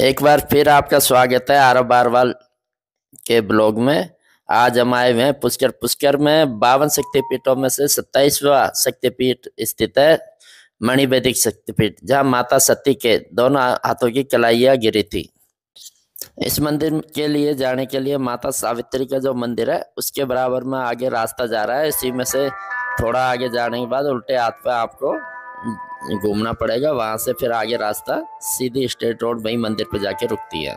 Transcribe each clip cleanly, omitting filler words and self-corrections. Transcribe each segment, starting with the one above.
एक बार फिर आपका स्वागत है आरव बारवाल के ब्लॉग में। आज हम आए हुए हैं पुष्कर। पुष्कर में 52 शक्तिपीठों में से 27वां शक्तिपीठ स्थित है, मणिवैदिक शक्तिपीठ, जहां माता सती के दोनों हाथों की कलाइयां गिरी थी। इस मंदिर के लिए जाने के लिए माता सावित्री का जो मंदिर है उसके बराबर में आगे रास्ता जा रहा है। इसी में से थोड़ा आगे जाने के बाद उल्टे हाथ पे आपको घूमना पड़ेगा। वहां से फिर आगे रास्ता सीधी स्ट्रेट रोड वही मंदिर पे जाके रुकती है।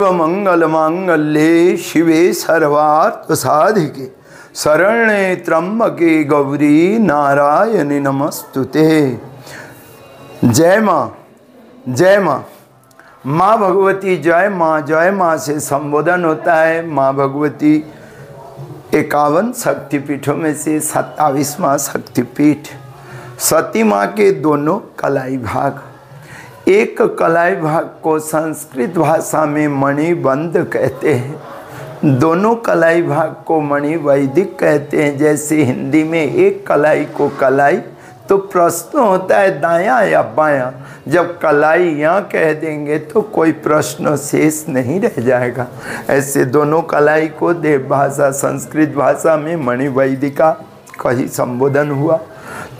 मंगल मांगल्ये शिवे सर्वार्थ साधिके शरण्ये त्र्यंबके गौरी नारायणी नमस्तुते। जय माँ, जय माँ। माँ भगवती जय माँ से संबोधन होता है। माँ भगवती 51 शक्तिपीठों में से 27वां शक्तिपीठ। सती माँ के दोनों कलाई भाग। एक कलाई भाग को संस्कृत भाषा में मणिबंध कहते हैं, दोनों कलाई भाग को मणिवैदिक कहते हैं। जैसे हिंदी में एक कलाई को कलाई, तो प्रश्न होता है दायां या बायां। जब कलाई यहाँ कह देंगे तो कोई प्रश्न शेष नहीं रह जाएगा। ऐसे दोनों कलाई को देव भाषा संस्कृत भाषा में मणिवैदिका का ही संबोधन हुआ।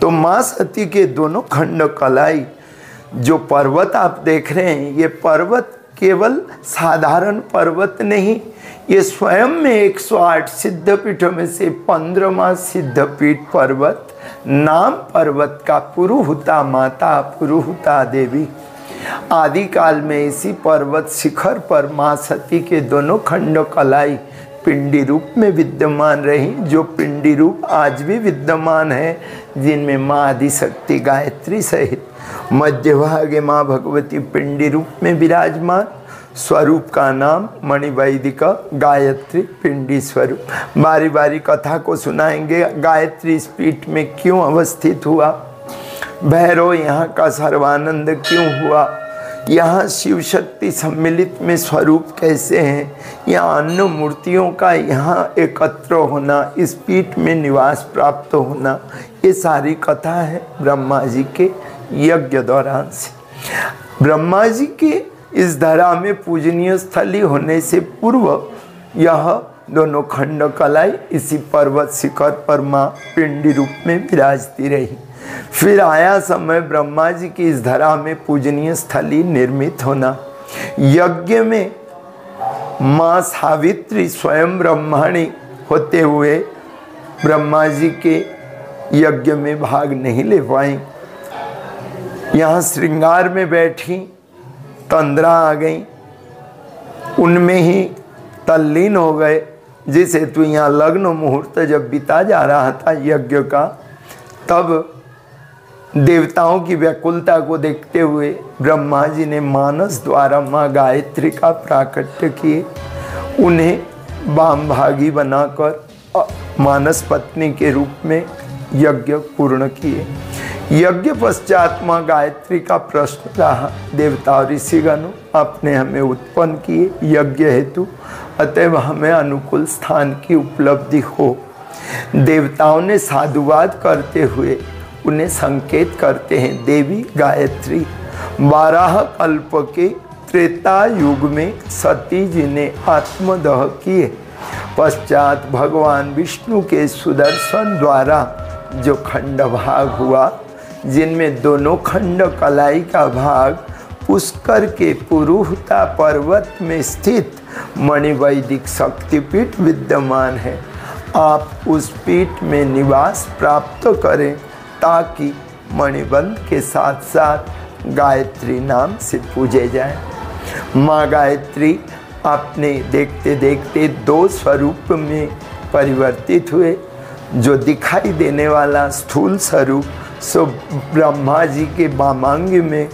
तो माँ सती के दोनों खंड कलाई, जो पर्वत आप देख रहे हैं, ये पर्वत केवल साधारण पर्वत नहीं, ये स्वयं में 108 सिद्धपीठों में से 15वां सिद्धपीठ पर्वत। नाम पर्वत का पुरुहुता माता, पुरुहुता देवी। आदि काल में इसी पर्वत शिखर पर माँ सती के दोनों खंड कलाई पिंडी रूप में विद्यमान रही, जो पिंडी रूप आज भी विद्यमान है, जिनमें माँ आदिशक्ति गायत्री सहित मध्य भागे माँ भगवती पिंडी रूप में विराजमान। स्वरूप का नाम मणिवैदिक गायत्री पिंडी स्वरूप। बारी बारी कथा को सुनाएंगे। गायत्री इस पीठ में क्यों अवस्थित हुआ, भैरव यहाँ का सर्वानंद क्यों हुआ, यहाँ शिव शक्ति सम्मिलित में स्वरूप कैसे हैं, यहाँ अन्य मूर्तियों का यहाँ एकत्र होना, इस पीठ में निवास प्राप्त होना, ये सारी कथा है ब्रह्मा जी के यज्ञ दौरान से। ब्रह्मा जी के इस धरा में पूजनीय स्थली होने से पूर्व यह दोनों खंड कलाई इसी पर्वत शिखर पर माँ पिंडी रूप में विराजती रही। फिर आया समय ब्रह्मा जी की इस धरा में पूजनीय स्थली निर्मित होना। यज्ञ में माँ सावित्री स्वयं ब्रह्माणी होते हुए ब्रह्मा जी के यज्ञ में भाग नहीं ले पाई। यहाँ श्रृंगार में बैठी, तंद्रा आ गई, उनमें ही तल्लीन हो गए। जिस हेतु यहाँ लग्न मुहूर्त जब बीता जा रहा था यज्ञ का, तब देवताओं की व्याकुलता को देखते हुए ब्रह्मा जी ने मानस द्वारा माँ गायत्री का प्राकट्य किए। उन्हें वामभागी बनाकर मानस पत्नी के रूप में यज्ञ पूर्ण किए। यज्ञ पश्चात माँ गायत्री का प्रश्न रहा, देवता और ऋषिगणों आपने हमें उत्पन्न किए यज्ञ हेतु, अतएव हमें अनुकूल स्थान की उपलब्धि हो। देवताओं ने साधुवाद करते हुए उन्हें संकेत करते हैं, देवी गायत्री 12 कल्प के त्रेता युग में सती जी ने आत्मदह किए। पश्चात भगवान विष्णु के सुदर्शन द्वारा जो खंड भाग हुआ, जिनमें दोनों खंड कलाई का भाग पुष्कर के पुरुहता पर्वत में स्थित मणिवैदिक शक्तिपीठ विद्यमान है, आप उस पीठ में निवास प्राप्त करें ताकि मणिबंध के साथ साथ गायत्री नाम से पूजे जाए। माँ गायत्री अपने देखते देखते 2 स्वरूप में परिवर्तित हुए। जो दिखाई देने वाला स्थूल स्वरूप सो ब्रह्मा जी के वामांग में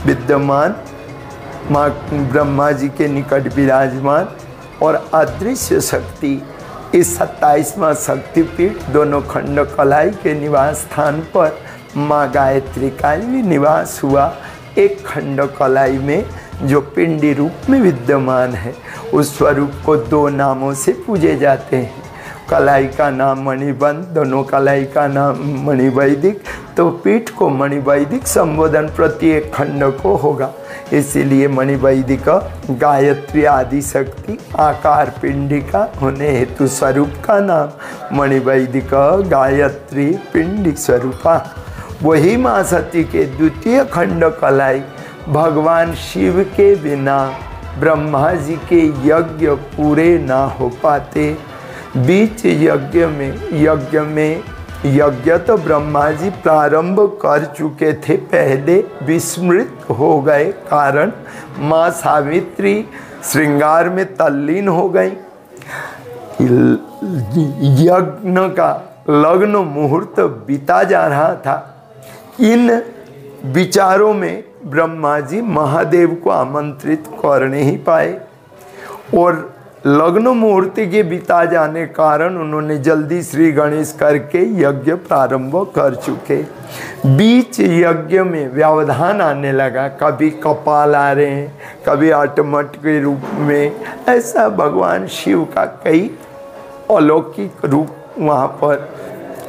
विद्यमान, माँ ब्रह्मा जी के निकट विराजमान, और अदृश्य शक्ति इस 27वां शक्तिपीठ दोनों खंड कलाई के निवास स्थान पर माँ गायत्री का भी निवास हुआ। एक खंड कलाई में जो पिंडी रूप में विद्यमान है, उस स्वरूप को 2 नामों से पूजे जाते हैं। कलाई का नाम मणिबंध, दोनों कलाई का नाम मणिवैदिक, तो पीठ को मणिवैदिक संबोधन प्रत्येक खंड को होगा। इसीलिए मणिवैदिक गायत्री आदि शक्ति आकार पिंडिका होने हेतु स्वरूप का नाम मणिवैदिक गायत्री पिंडिक स्वरूपा। वही माँ सती के द्वितीय खंड कलाई भगवान शिव के बिना ब्रह्मा जी के यज्ञ पूरे ना हो पाते। बीच यज्ञ तो ब्रह्मा जी प्रारंभ कर चुके थे, पहले विस्मृत हो गए, कारण माँ सावित्री श्रृंगार में तल्लीन हो गई। यज्ञ का लग्न मुहूर्त बीता जा रहा था। इन विचारों में ब्रह्मा जी महादेव को आमंत्रित कर नहीं पाए और लग्न मुहूर्त के बिता जाने कारण उन्होंने जल्दी श्री गणेश करके यज्ञ प्रारंभ कर चुके। बीच यज्ञ में व्यवधान आने लगा, कभी कपाल आ रहे हैं, कभी आटमट के रूप में, ऐसा भगवान शिव का कई अलौकिक रूप वहाँ पर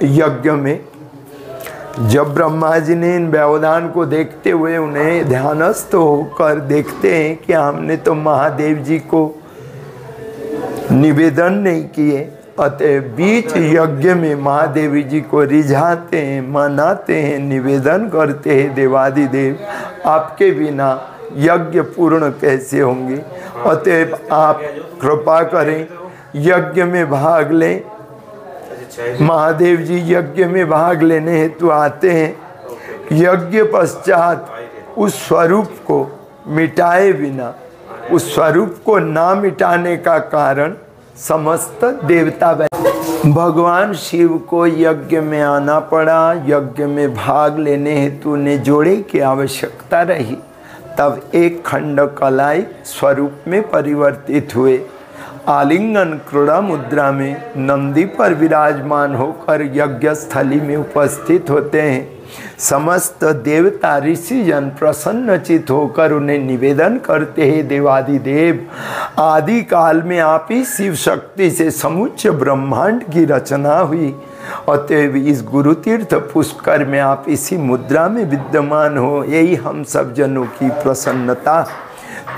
यज्ञ में। जब ब्रह्मा जी ने इन व्यवधान को देखते हुए उन्हें ध्यानस्थ होकर देखते हैं कि हमने तो महादेव जी को निवेदन नहीं किए, अतः बीच यज्ञ में महादेवी जी को रिझाते हैं, मनाते हैं, निवेदन करते हैं, देवादिदेव आपके बिना यज्ञ पूर्ण कैसे होंगे, अतः आप कृपा करें यज्ञ में भाग लें। महादेव जी यज्ञ में भाग लेने हेतु आते हैं। यज्ञ पश्चात उस स्वरूप को मिटाए बिना, उस स्वरूप को ना मिटाने का कारण समस्त देवता भगवान शिव को यज्ञ में आना पड़ा। यज्ञ में भाग लेने हेतु उन्हें जोड़े की आवश्यकता रही। तब एक खंड कलाई स्वरूप में परिवर्तित हुए। आलिंगन क्रीड़ा मुद्रा में नंदी पर विराजमान होकर यज्ञ स्थली में उपस्थित होते हैं। समस्त देवता ऋषि जन प्रसन्नचित होकर उन्हें निवेदन करते हैं, देवादिदेव आदि काल में आप ही शिव शक्ति से समुच्च ब्रह्मांड की रचना हुई, अतएव इस गुरु तीर्थ पुष्कर में आप इसी मुद्रा में विद्यमान हो, यही हम सब जनों की प्रसन्नता।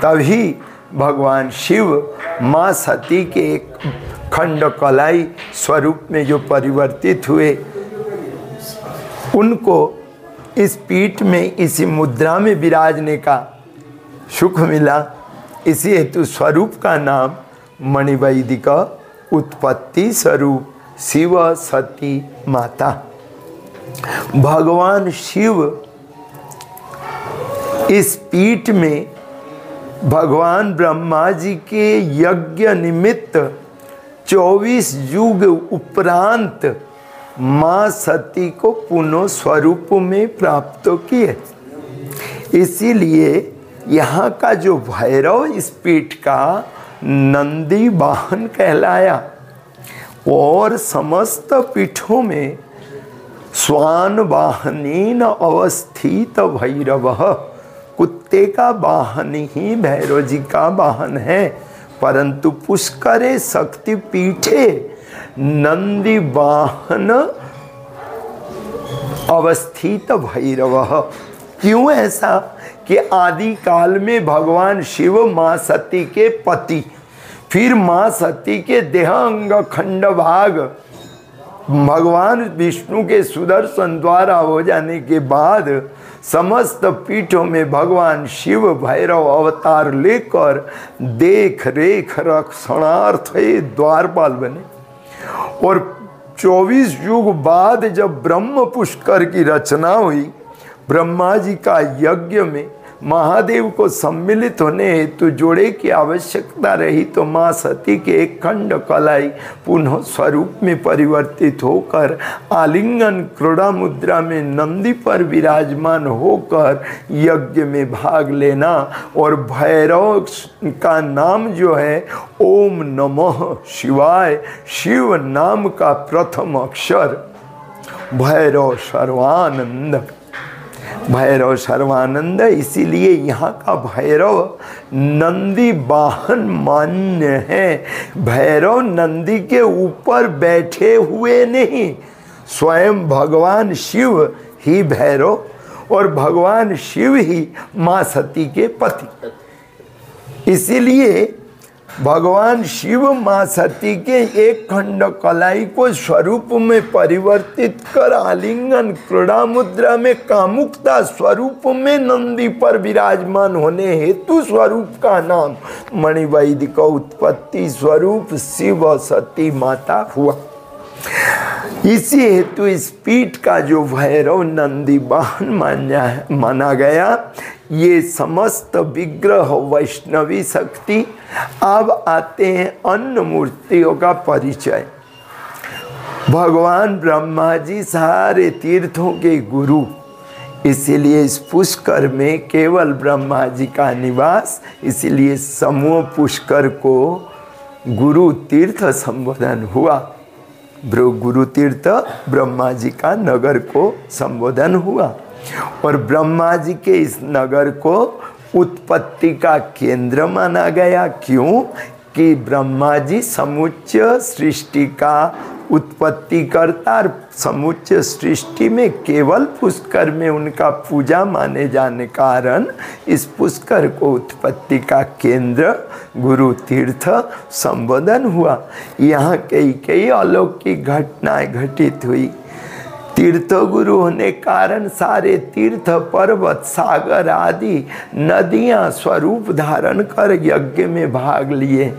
तभी भगवान शिव माँ सती के एक खंड कलाई स्वरूप में जो परिवर्तित हुए, उनको इस पीठ में इसी मुद्रा में विराजने का सुख मिला। इसी हेतु स्वरूप का नाम मणिवैदिक उत्पत्ति स्वरूप शिव सती माता। भगवान शिव इस पीठ में भगवान ब्रह्मा जी के यज्ञ निमित्त 24 युग उपरांत माँ सती को पुनः स्वरूप में प्राप्त किए। इसीलिए यहाँ का जो भैरव इस पीठ का नंदी वाहन कहलाया। और समस्त पीठों में स्वान वाहनीन अवस्थित भैरव, कुत्ते का वाहन ही भैरव जी का वाहन है। परंतु पुष्करे शक्ति पीठे नंदी वाहन अवस्थित भैरव। क्यों ऐसा कि आदि काल में भगवान शिव माँ सती के पति, फिर माँ सती के देह अंग खंड भाग भगवान विष्णु के सुदर्शन द्वारा हो जाने के बाद समस्त पीठों में भगवान शिव भैरव अवतार लेकर देख रेख रक्षणार्थ द्वारपाल बने। और 24 युग बाद जब ब्रह्म पुष्कर की रचना हुई, ब्रह्मा जी का यज्ञ में महादेव को सम्मिलित होने हेतु जोड़े की आवश्यकता रही, तो माँ सती के एक खंड कलाई पुनः स्वरूप में परिवर्तित होकर आलिंगन क्रोड़ा मुद्रा में नंदी पर विराजमान होकर यज्ञ में भाग लेना। और भैरव का नाम जो है ओम नमः शिवाय, शिव नाम का प्रथम अक्षर भैरव सर्वानंद, भैरव सर्वानंद। इसीलिए यहाँ का भैरव नंदी वाहन मान्य है। भैरव नंदी के ऊपर बैठे हुए नहीं, स्वयं भगवान शिव ही भैरव और भगवान शिव ही माँ सती के पति। इसीलिए भगवान शिव माँ सती के एक खंड कलाई को स्वरूप में परिवर्तित कर आलिंगन क्रीड़ा मुद्रा में कामुकता स्वरूप में नंदी पर विराजमान होने हेतु स्वरूप का नाम मणिवैदिक उत्पत्ति स्वरूप शिव सती माता हुआ। इसी हेतु इस पीठ का जो भैरव नंदी वाहन माना गया। ये समस्त विग्रह वैष्णवी शक्ति। अब आते हैं अन्य मूर्तियों का परिचय। भगवान ब्रह्मा जी सारे तीर्थों के गुरु, इसीलिए इस पुष्कर में केवल ब्रह्मा जी का निवास, इसीलिए समूह पुष्कर को गुरु तीर्थ संबोधन हुआ। गुरु तीर्थ ब्रह्मा जी का नगर को संबोधन हुआ। और ब्रह्मा जी के इस नगर को उत्पत्ति का केंद्र माना गया। क्यों कि ब्रह्मा जी समुच्चय सृष्टि का उत्पत्ति करता, समुच्चय सृष्टि में केवल पुष्कर में उनका पूजा माने जाने कारण इस पुष्कर को उत्पत्ति का केंद्र गुरु तीर्थ संबोधन हुआ। यहाँ कई अलौकिक घटनाएं घटित हुई। तीर्थ गुरु होने कारण सारे तीर्थ पर्वत सागर आदि नदियाँ स्वरूप धारण कर यज्ञ में भाग लिए,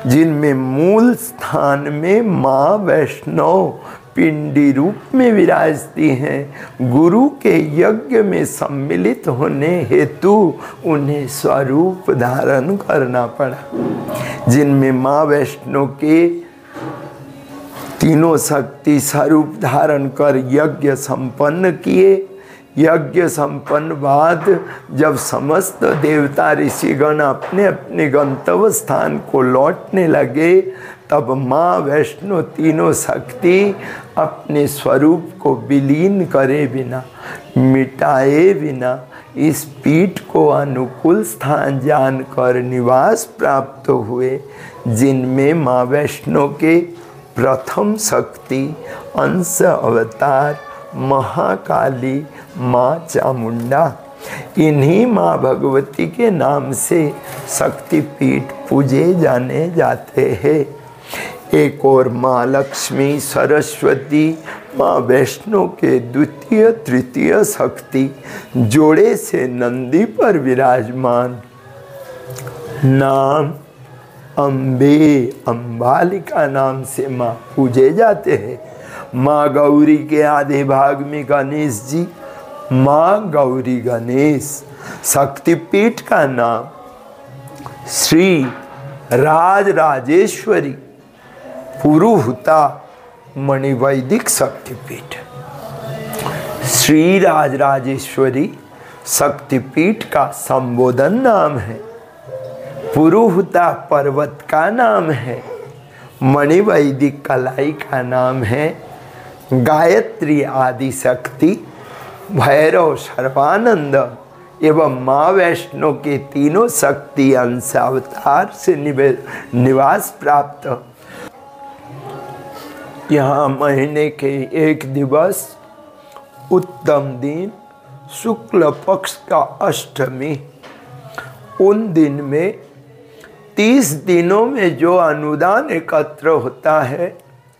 जिनमें मूल स्थान में माँ वैष्णव पिंडी रूप में विराजती हैं। गुरु के यज्ञ में सम्मिलित होने हेतु उन्हें स्वरूप धारण करना पड़ा, जिनमें माँ वैष्णव के तीनों शक्ति स्वरूप धारण कर यज्ञ संपन्न किए। यज्ञ संपन्न बाद जब समस्त देवता ऋषिगण अपने अपने गंतव्य स्थान को लौटने लगे, तब माँ वैष्णो तीनों शक्ति अपने स्वरूप को विलीन करे बिना, मिटाए बिना इस पीठ को अनुकूल स्थान जानकर निवास प्राप्त हुए, जिनमें माँ वैष्णो के प्रथम शक्ति अंश अवतार महाकाली माँ चामुंडा, इन्हीं माँ भगवती के नाम से शक्तिपीठ पूजे जाने जाते हैं। एक और माँ लक्ष्मी सरस्वती माँ वैष्णो के द्वितीय तृतीय शक्ति जोड़े से नंदी पर विराजमान, नाम अम्बे अम्बालिका नाम से माँ पूजे जाते हैं। माँ गौरी के आधे भाग में गणेश जी, माँ गौरी गणेश। शक्तिपीठ का नाम श्री राज राजेश्वरी पुरुहुता मणिवैदिक शक्तिपीठ। श्री राजराजेश्वरी शक्तिपीठ का संबोधन नाम है, पुरुहुता पर्वत का नाम है, मणिवैदिक कलाई का नाम है, गायत्री आदि शक्ति, भैरव सर्वानंद एवं माँ वैष्णो के तीनों शक्ति अंश अवतार से निवास प्राप्त। यहाँ महीने के एक दिवस उत्तम दिन शुक्ल पक्ष का अष्टमी, उन दिन में 30 दिनों में जो अनुदान एकत्र होता है,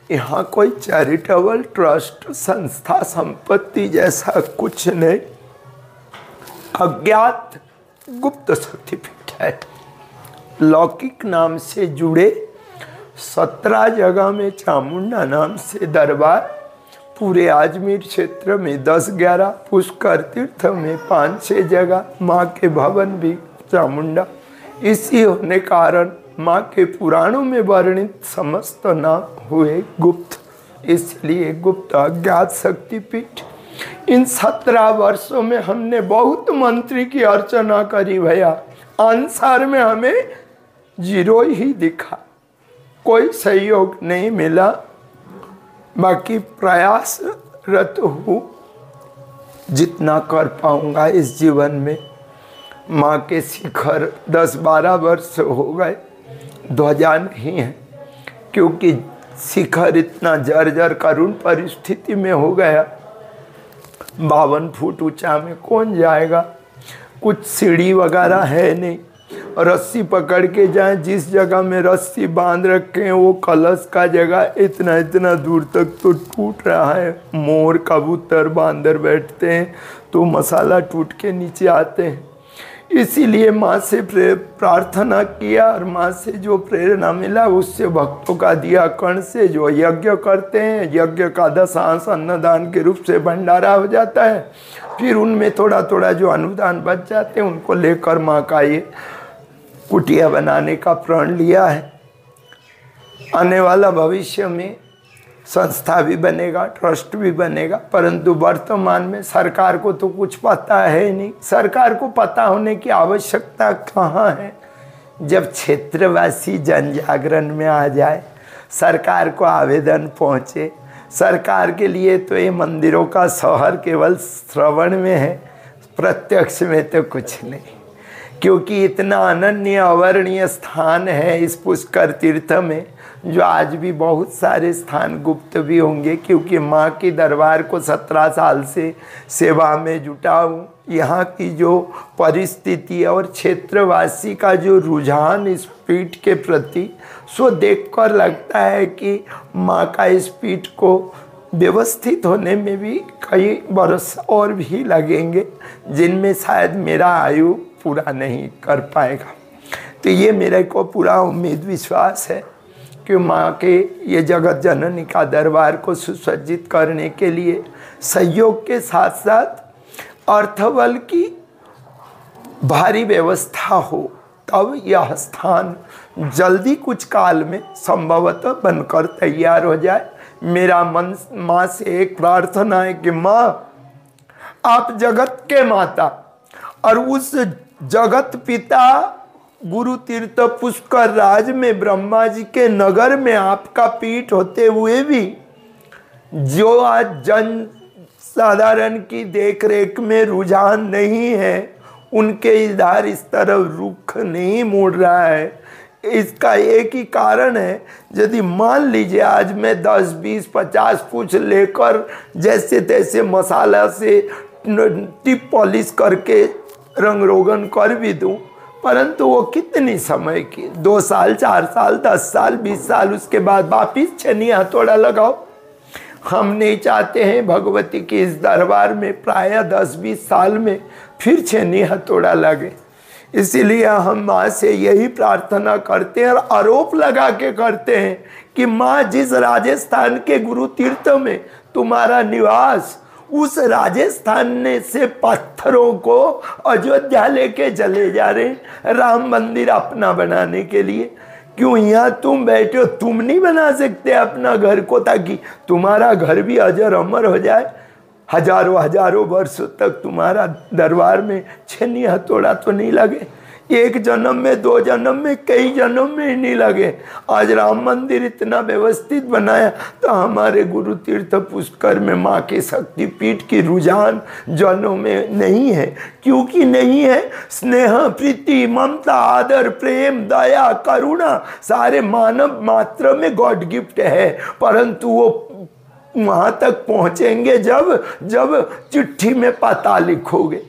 यहाँ कोई चैरिटेबल ट्रस्ट संस्था संपत्ति जैसा कुछ नहीं, अज्ञात गुप्त शक्तिपीठ है। लौकिक नाम से जुड़े 17 जगह में चामुंडा नाम से दरबार, पूरे अजमेर क्षेत्र में 10-11, पुष्कर तीर्थ में 5-6 जगह माँ के भवन भी चामुंडा। इसी होने कारण माँ के पुराणों में वर्णित समस्त नाम हुए गुप्त, इसलिए गुप्त अज्ञात शक्तिपीठ। इन 17 वर्षों में हमने बहुत मंत्री की अर्चना करी भैया, आंसर में हमें 0 ही दिखा, कोई सहयोग नहीं मिला। बाकी प्रयासरत हूँ, जितना कर पाऊँगा इस जीवन में। माँ के शिखर 10-12 वर्ष हो गए, ध्वजा नहीं है, क्योंकि शिखर इतना जर्जर करुण परिस्थिति में हो गया। 52 फुट ऊंचा में कौन जाएगा, कुछ सीढ़ी वगैरह है नहीं, रस्सी पकड़ के जाए, जिस जगह में रस्सी बांध रखे हैं वो कलश का जगह इतना दूर तक तो टूट रहा है। मोर कबूतर बांदर बैठते हैं तो मसाला टूट के नीचे आते हैं। इसीलिए माँ से प्रार्थना किया और माँ से जो प्रेरणा मिला उससे भक्तों का दिया कर्ण से जो यज्ञ करते हैं, यज्ञ का 10 अन्नदान के रूप से भंडारा हो जाता है। फिर उनमें थोड़ा थोड़ा जो अनुदान बच जाते हैं उनको लेकर माँ का ये कुटिया बनाने का प्रण लिया है। आने वाला भविष्य में संस्था भी बनेगा, ट्रस्ट भी बनेगा, परंतु वर्तमान में सरकार को तो कुछ पता है नहीं। सरकार को पता होने की आवश्यकता कहाँ है? जब क्षेत्रवासी जन जागरण में आ जाए, सरकार को आवेदन पहुँचे। सरकार के लिए तो ये मंदिरों का शहर केवल श्रवण में है, प्रत्यक्ष में तो कुछ नहीं, क्योंकि इतना अनन्य अवर्णीय स्थान है इस पुष्कर तीर्थ में, जो आज भी बहुत सारे स्थान गुप्त भी होंगे, क्योंकि माँ की दरबार को 17 साल से सेवा में जुटा हूँ। यहाँ की जो परिस्थिति और क्षेत्रवासी का जो रुझान इस पीठ के प्रति, सो देखकर लगता है कि माँ का इस पीठ को व्यवस्थित होने में भी कई वर्ष और भी लगेंगे, जिनमें शायद मेरा आयु पूरा नहीं कर पाएगा। तो ये मेरे को पूरा उम्मीद विश्वास है कि माँ के ये जगत जननी का दरबार को सुसज्जित करने के लिए सहयोग के साथ साथ अर्थबल की भारी व्यवस्था हो, तब यह स्थान जल्दी कुछ काल में संभवतः बनकर तैयार हो जाए। मेरा मन माँ से एक प्रार्थना है कि माँ, आप जगत के माता और उस जगत पिता गुरु तीर्थ पुष्कर राज में ब्रह्मा जी के नगर में आपका पीठ होते हुए भी जो आज जन साधारण की देखरेख में रुझान नहीं है, उनके इधर इस तरफ रुख नहीं मुड़ रहा है, इसका एक ही कारण है। यदि मान लीजिए आज मैं 10, 20, 50 फुट लेकर जैसे तैसे मसाला से टिप पॉलिश करके रंग रोगन कर भी दूं, परंतु वो कितनी समय की, 2 साल, 4 साल, 10 साल, 20 साल, उसके बाद वापिस छेनी हथौड़ा लगाओ। हम नहीं चाहते हैं भगवती के इस दरबार में प्रायः 10-20 साल में फिर छेनी हथौड़ा लगे। इसीलिए हम माँ से यही प्रार्थना करते हैं और आरोप लगा के करते हैं कि माँ, जिस राजस्थान के गुरु तीर्थ में तुम्हारा निवास, उस राजस्थान ने से पत्थरों को अयोध्या लेके चले जा रहे हैं राम मंदिर अपना बनाने के लिए। क्यों यहाँ तुम बैठे हो, तुम नहीं बना सकते अपना घर को ताकि तुम्हारा घर भी अजर अमर हो जाए? हजारों हजारों वर्षों तक तुम्हारा दरबार में छेनी हथौड़ा तो नहीं लगे? एक जन्म में, 2 जन्म में, कई जन्म में ही नहीं लगे। आज राम मंदिर इतना व्यवस्थित बनाया तो हमारे गुरु तीर्थ पुष्कर में माँ के शक्तिपीठ की रुझान जनों में नहीं है। क्योंकि नहीं है? स्नेह, प्रीति, ममता, आदर, प्रेम, दया, करुणा सारे मानव मात्र में गॉड गिफ्ट है, परंतु वो वहां तक पहुंचेंगे जब चिट्ठी में पता लिखोगे,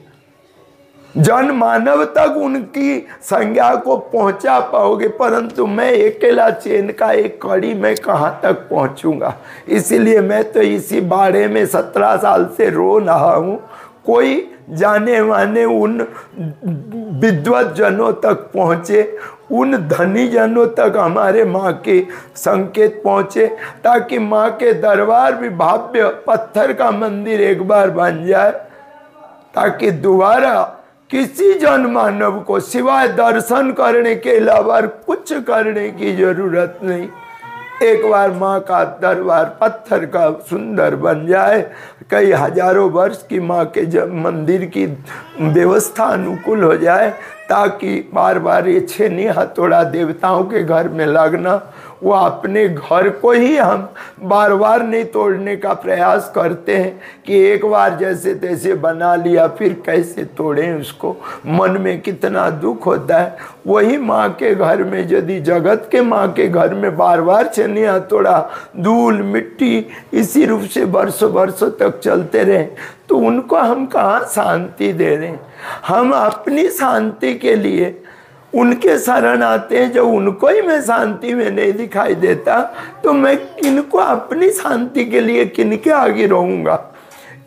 जन मानव तक उनकी संज्ञा को पहुंचा पाओगे। परंतु मैं अकेला चेन का एक कड़ी में कहां तक पहुंचूंगा? इसीलिए मैं तो इसी बाड़े में 17 साल से रो रहा हूं। कोई जाने माने उन विद्वत जनों तक पहुंचे, उन धनी जनों तक हमारे माँ के संकेत पहुंचे, ताकि माँ के दरबार भी भव्य पत्थर का मंदिर एक बार बन जाए, ताकि दोबारा किसी जन मानव को सिवाय दर्शन करने के अलावा कुछ करने की जरूरत नहीं। एक बार माँ का दरबार पत्थर का सुंदर बन जाए, कई हजारों वर्ष की माँ के मंदिर की व्यवस्था अनुकूल हो जाए, ताकि बार बार ये छेनी हथौड़ा देवताओं के घर में लगना, वो अपने घर को ही हम बार बार नहीं तोड़ने का प्रयास करते हैं कि एक बार जैसे तैसे बना लिया फिर कैसे तोड़ें उसको। मन में कितना दुख होता है। वही माँ के घर में यदि जगत के माँ के घर में बार बार छेनी हथौड़ा, धूल मिट्टी इसी रूप से वर्षों वर्षों तक चलते रहे तो उनको हम कहाँ शांति दे रहे हैं? हम अपनी शांति के लिए उनके शरण आते हैं। जब उनको ही मैं शांति में नहीं दिखाई देता तो मैं किनको अपनी शांति के लिए किनके आगे रहूँगा?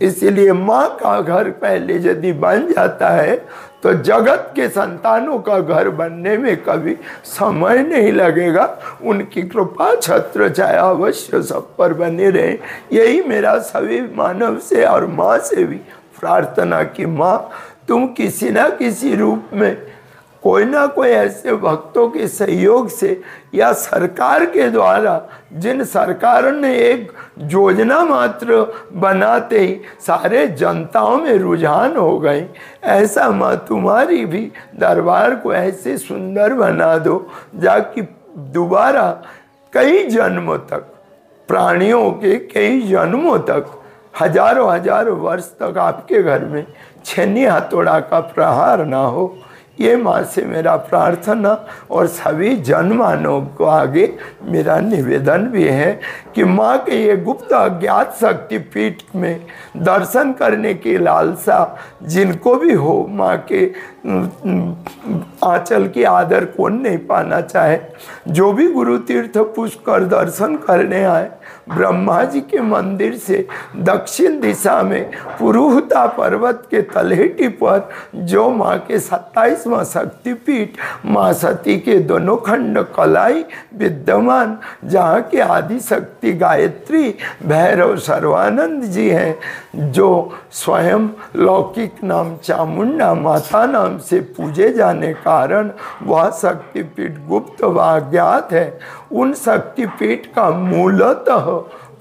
इसीलिए माँ का घर पहले यदि बन जाता है तो जगत के संतानों का घर बनने में कभी समय नहीं लगेगा। उनकी कृपा छत्र छाया अवश्य सब पर बने रहे। यही मेरा सभी मानव से और माँ से भी प्रार्थना कि माँ तुम किसी ना किसी रूप में कोई ना कोई ऐसे भक्तों के सहयोग से या सरकार के द्वारा, जिन सरकार ने एक योजना मात्र बनाते ही सारे जनताओं में रुझान हो गए, ऐसा माँ तुम्हारी भी दरबार को ऐसे सुंदर बना दो जाकि दोबारा कई जन्मों तक, प्राणियों के कई जन्मों तक, हजारों हजारों वर्ष तक आपके घर में छेनी हथौड़ा का प्रहार ना हो। ये माँ से मेरा प्रार्थना और सभी जनमानव को आगे मेरा निवेदन भी है कि माँ के ये गुप्त अज्ञात शक्तिपीठ में दर्शन करने की लालसा जिनको भी हो, माँ के आंचल की आदर कौन नहीं पाना चाहे। जो भी गुरु तीर्थ पुष्कर दर्शन करने आए, ब्रह्मा जी के मंदिर से दक्षिण दिशा में पुरुहूता पर्वत के तलहटी पर जो माँ के 27वां शक्तिपीठ माँ सती के दोनों खंड कलाई विद्यमान, जहाँ के आदि शक्ति गायत्री भैरव सर्वानंद जी हैं, जो स्वयं लौकिक नाम चामुंडा माता नाम से पूजे जाने कारण वह शक्तिपीठ गुप्त व अज्ञात है। उन शक्तिपीठ का मूलतः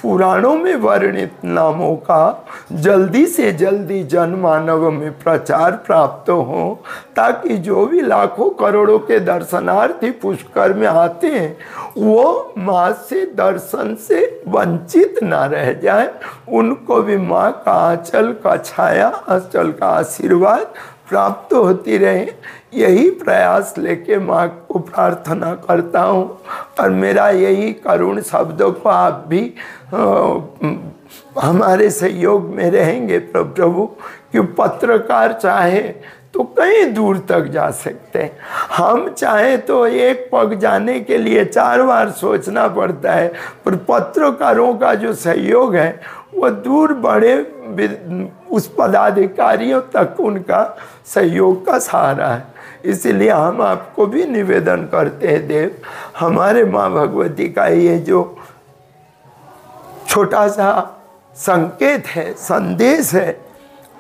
पुराणों में वर्णित नामों का जल्दी से जल्दी जनमानव में प्रचार प्राप्त हो, ताकि जो भी लाखों करोड़ों के दर्शनार्थी पुष्कर में आते हैं वो माँ से दर्शन से वंचित ना रह जाए। उनको भी माँ का आंचल का छाया, आंचल का आशीर्वाद प्राप्त होती रहे। यही प्रयास लेके माँ को प्रार्थना करता हूँ और मेरा यही करुण शब्दों को आप भी हमारे सहयोग में रहेंगे प्रभु। कि पत्रकार चाहे तो कहीं दूर तक जा सकते हैं, हम चाहे तो एक पग जाने के लिए 4 बार सोचना पड़ता है, पर पत्रकारों का जो सहयोग है वो दूर बड़े उस पदाधिकारियों तक उनका सहयोग का सहारा है। इसीलिए हम आपको भी निवेदन करते हैं देव, हमारे माँ भगवती का ये जो छोटा सा संकेत है, संदेश है,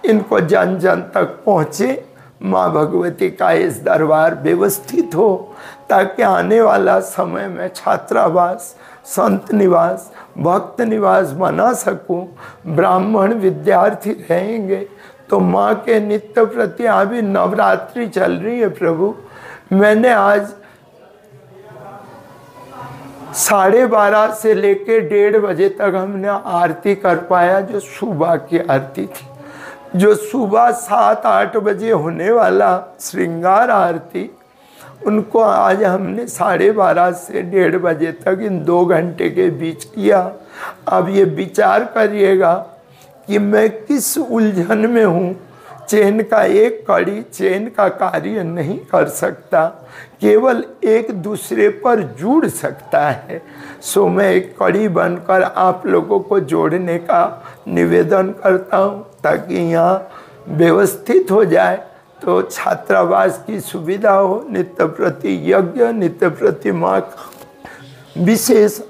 इनको जन जन तक पहुँचे, माँ भगवती का इस दरबार व्यवस्थित हो, ताकि आने वाला समय में छात्रावास, संत निवास, भक्त निवास बना सकूं। ब्राह्मण विद्यार्थी रहेंगे तो माँ के नित्य प्रति, अभी नवरात्रि चल रही है प्रभु, मैंने आज 12:30 से लेके 1:30 बजे तक हमने आरती कर पाया, जो सुबह की आरती थी। जो सुबह 7-8 बजे होने वाला श्रृंगार आरती, उनको आज हमने 12:30 से 1:30 बजे तक इन 2 घंटे के बीच किया। अब ये विचार करिएगा कि मैं किस उलझन में हूँ। चैन का एक कड़ी चैन का कार्य नहीं कर सकता, केवल एक दूसरे पर जुड़ सकता है। सो मैं एक कड़ी बनकर आप लोगों को जोड़ने का निवेदन करता हूँ, ताकि यहाँ व्यवस्थित हो जाए, तो छात्रावास की सुविधा हो, नित्य प्रति यज्ञ, नित्य प्रति माँ का विशेष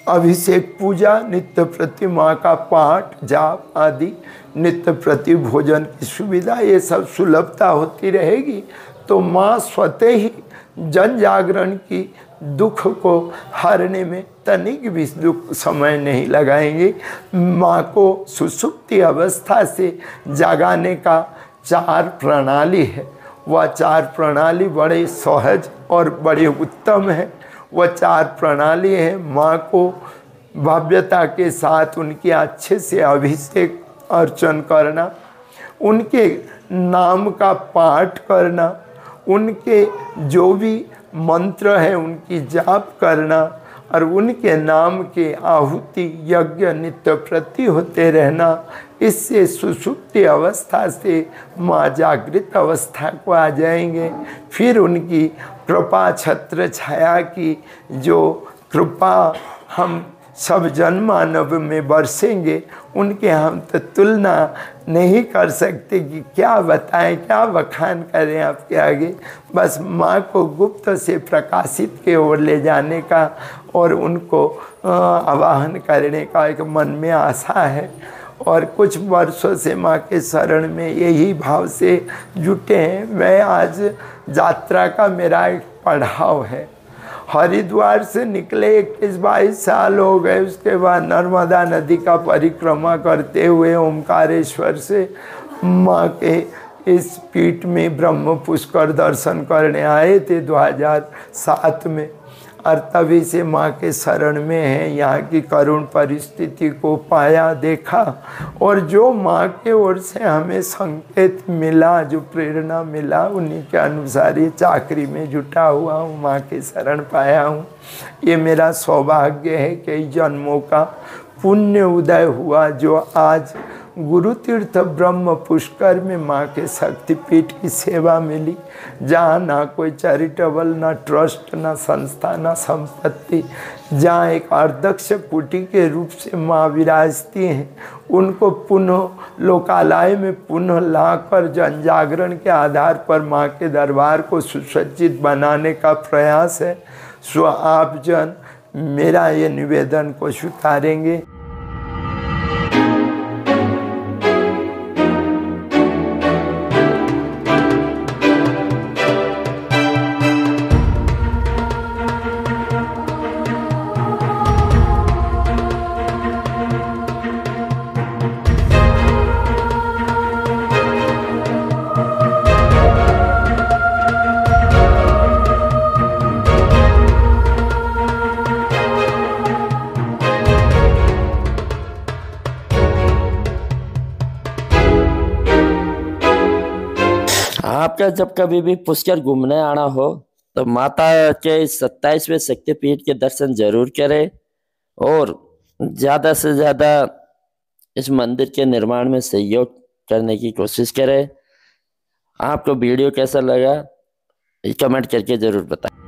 अभिषेक पूजा, नित्य प्रति माँ का पाठ जाप आदि, नित्य प्रति भोजन की सुविधा, ये सब सुलभता होती रहेगी तो माँ स्वतः ही जन जागरण की दुख को हरने में तनिक भी दुख समय नहीं लगाएंगे। माँ को सुसुप्ति अवस्था से जगाने का 4 प्रणाली है। वह 4 प्रणाली बड़े सहज और बड़े उत्तम है। वह 4 प्रणाली है, माँ को भव्यता के साथ उनके अच्छे से अभिषेक अर्चन करना, उनके नाम का पाठ करना, उनके जो भी मंत्र है उनकी जाप करना, और उनके नाम के आहुति यज्ञ नित्य प्रति होते रहना। इससे सुषुप्ति अवस्था से माँ जागृत अवस्था को आ जाएंगे। फिर उनकी कृपा छत्र छाया की जो कृपा हम सब जनमानव में बरसेंगे, उनके हम तो तुलना नहीं कर सकते कि क्या बताएं, क्या बखान करें आपके आगे। बस माँ को गुप्त से प्रकाशित के ओर ले जाने का और उनको आवाहन करने का एक मन में आशा है। और कुछ वर्षों से माँ के शरण में यही भाव से जुटे हैं। मैं आज यात्रा का मेरा एक पड़ाव है। हरिद्वार से निकले 21-22 साल हो गए। उसके बाद नर्मदा नदी का परिक्रमा करते हुए ओमकारेश्वर से माँ के इस पीठ में ब्रह्म पुष्कर दर्शन करने आए थे 2007 में, और तभी से माँ के शरण में है। यहाँ की करुण परिस्थिति को पाया, देखा, और जो माँ के ओर से हमें संकेत मिला, जो प्रेरणा मिला, उन्हीं के अनुसार ये चाकरी में जुटा हुआ हूँ, माँ के शरण पाया हूँ। ये मेरा सौभाग्य है, कई जन्मों का पुण्य उदय हुआ, जो आज गुरु तीर्थ ब्रह्म पुष्कर में माँ के शक्तिपीठ की सेवा मिली, जहाँ ना कोई चैरिटेबल, ना ट्रस्ट, ना संस्था, ना संपत्ति, जहाँ एक अध्यक्ष कुटी के रूप से माँ विराजती हैं, उनको पुनः लोकालय में पुनः लाकर जन जागरण के आधार पर माँ के दरबार को सुसज्जित बनाने का प्रयास है। सो आप जन मेरा ये निवेदन को स्वीकारेंगे। आपका जब कभी भी पुष्कर घूमने आना हो तो माता के 27वें शक्तिपीठ के दर्शन जरूर करें, और ज़्यादा से ज़्यादा इस मंदिर के निर्माण में सहयोग करने की कोशिश करें। आपको वीडियो कैसा लगा कमेंट करके ज़रूर बताएं।